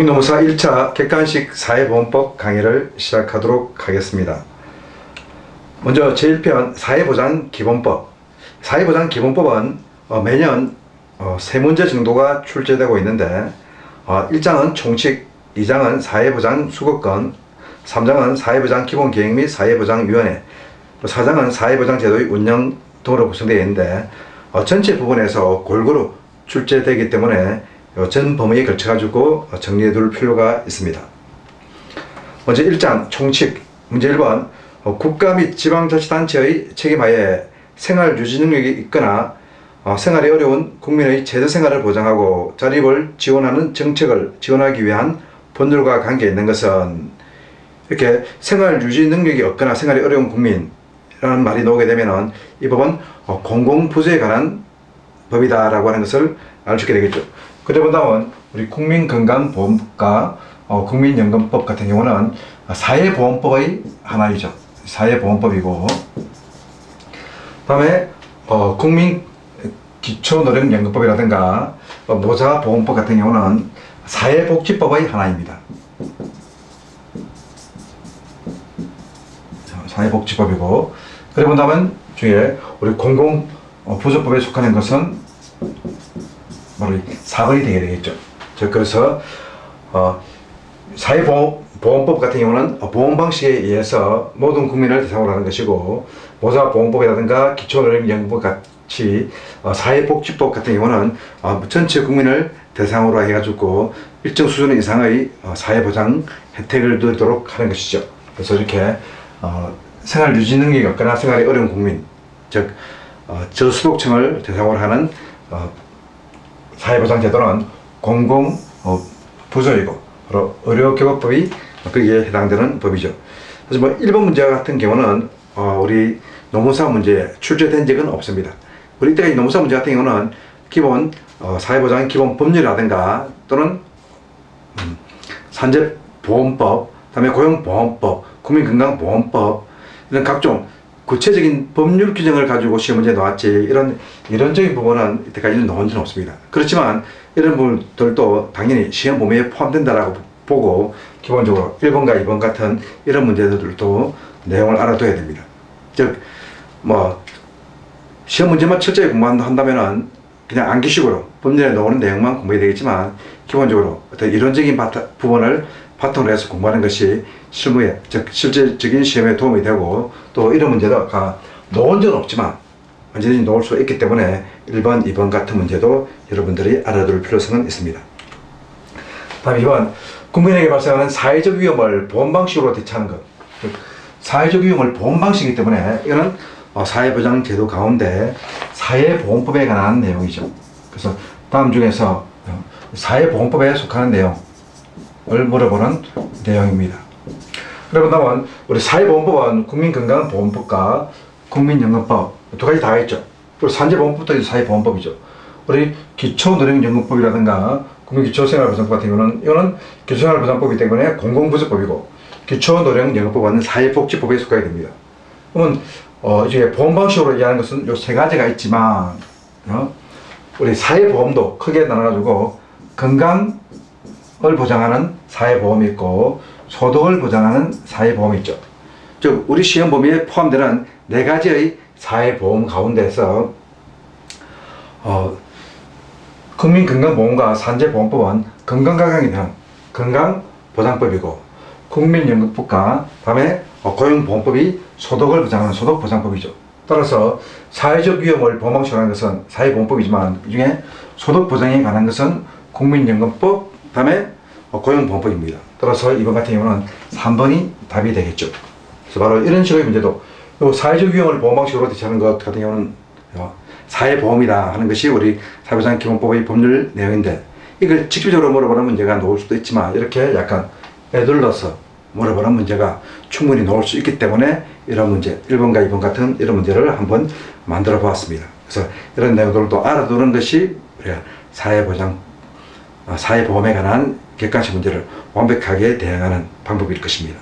국민노무사 1차 객관식 사회보험법 강의를 시작하도록 하겠습니다. 먼저 제1편 사회보장기본법. 사회보장기본법은 매년 3문제 정도가 출제되고 있는데 1장은 총칙, 2장은 사회보장 수거권, 3장은 사회보장 기본계획 및 사회보장위원회, 4장은 사회보장제도의 운영 등으로 구성되어 있는데 전체 부분에서 골고루 출제되기 때문에 전 범위에 걸쳐가지고 정리해 둘 필요가 있습니다. 먼저 1장 총칙 문제 1번 국가 및 지방자치단체의 책임하에 생활유지 능력이 있거나 생활이 어려운 국민의 제도생활을 보장하고 자립을 지원하는 정책을 지원하기 위한 법률과 관계 있는 것은, 이렇게 생활유지 능력이 없거나 생활이 어려운 국민이라는 말이 나오게 되면 이 법은 공공부조에 관한 법이다 라고 하는 것을 알 수 있게 되겠죠. 그래 본다면 우리 국민건강보험법과 국민연금법 같은 경우는 사회보험법의 하나이죠. 사회보험법이고, 다음에 국민기초노령연금법이라든가 모자보험법 같은 경우는 사회복지법의 하나입니다. 사회복지법이고, 그래 본다면 중에 우리 공공부조법에 속하는 것은 바로 4번이 되게 되겠죠. 그래서 사회보험법 같은 경우는 보험 방식에 의해서 모든 국민을 대상으로 하는 것이고, 모자보험법이라든가 기초노령연금법 같이 사회복지법 같은 경우는 전체 국민을 대상으로 해가지고 일정 수준 이상의 사회보장 혜택을 누리도록 하는 것이죠. 그래서 이렇게 생활 유지 능력이 없거나 생활이 어려운 국민, 즉 저소득층을 대상으로 하는 사회보장제도는 공공부조이고 바로 의료교과법이 거기에 해당되는 법이죠. 그래서 1번 문제 같은 경우는 우리 노무사 문제에 출제된 적은 없습니다. 우리 이때까지 노무사 문제 같은 경우는 기본 사회보장 기본 법률이라든가 또는 산재보험법, 다음에 고용보험법, 국민건강보험법, 이런 각종 구체적인 법률 규정을 가지고 시험 문제에 나왔지, 이런 이론적인 부분은 이때까지는 나온 적은 없습니다. 그렇지만 이런 부분들도 당연히 시험 범위에 포함된다라고 보고 기본적으로 1번과 2번 같은 이런 문제들도 내용을 알아둬야 됩니다. 즉 시험 문제만 철저히 공부한다면은 그냥 암기식으로 법률에 나오는 내용만 공부해야 되겠지만, 기본적으로 어떤 이론적인 부분을 바탕으로 해서 공부하는 것이 실무에, 즉 실질적인 시험에 도움이 되고, 또 이런 문제도 나온 적은 없지만 언제든지 나올 수 있기 때문에 1번, 2번 같은 문제도 여러분들이 알아둘 필요성은 있습니다. 다음 2번 국민에게 발생하는 사회적 위험을 보험 방식으로 대처하는 것. 사회적 위험을 보험 방식이기 때문에 이거는 사회보장제도 가운데 사회보험법에 관한 내용이죠. 그래서 다음 중에서 사회보험법에 속하는 내용을 물어보는 내용입니다. 그러면 우리 사회보험법은 국민건강보험법과 국민연금법 두 가지 다 있죠. 그리고 산재보험법도 사회보험법이죠. 우리 기초노령연금법이라든가 국민기초생활보장법 같은 경우는 이거는 기초생활보장법이기 때문에 공공부조법이고, 기초노령연금법은 사회복지법에 속하게 됩니다. 그러면 이제 보험 방식으로 이해하는 것은 요 세 가지가 있지만 우리 사회보험도 크게 나눠가지고 건강을 보장하는 사회보험이 있고 소득을 보장하는 사회보험이 있죠. 즉 우리 시험 범위에 포함되는 4가지의 사회보험 가운데서 국민건강보험과 산재보험법은 건강과 관계된 건강보장법이고, 국민연금법과 다음에 고용보험법이 소득을 보장하는 소득보장법이죠. 따라서 사회적 위험을 보험방식으로 하는 것은 사회보험법이지만 이 중에 소득보장에 관한 것은 국민연금법, 다음에 고용보험법입니다. 따라서 이번 같은 경우는 3번이 답이 되겠죠. 그래서 바로 이런 식의 문제도 사회적 위험을 보험방식으로 대처하는 것 같은 경우는 사회보험이다 하는 것이 우리 사회보장기본법의 법률 내용인데, 이걸 직접적으로 물어보는 문제가 나올 수도 있지만 이렇게 약간 에둘러서 물어보는 문제가 충분히 나올 수 있기 때문에 이런 문제, 1번과 2번 같은 이런 문제를 한번 만들어 보았습니다. 그래서 이런 내용들도 알아두는 것이 우리가 사회보험에 관한 객관식 문제를 완벽하게 대응하는 방법일 것입니다.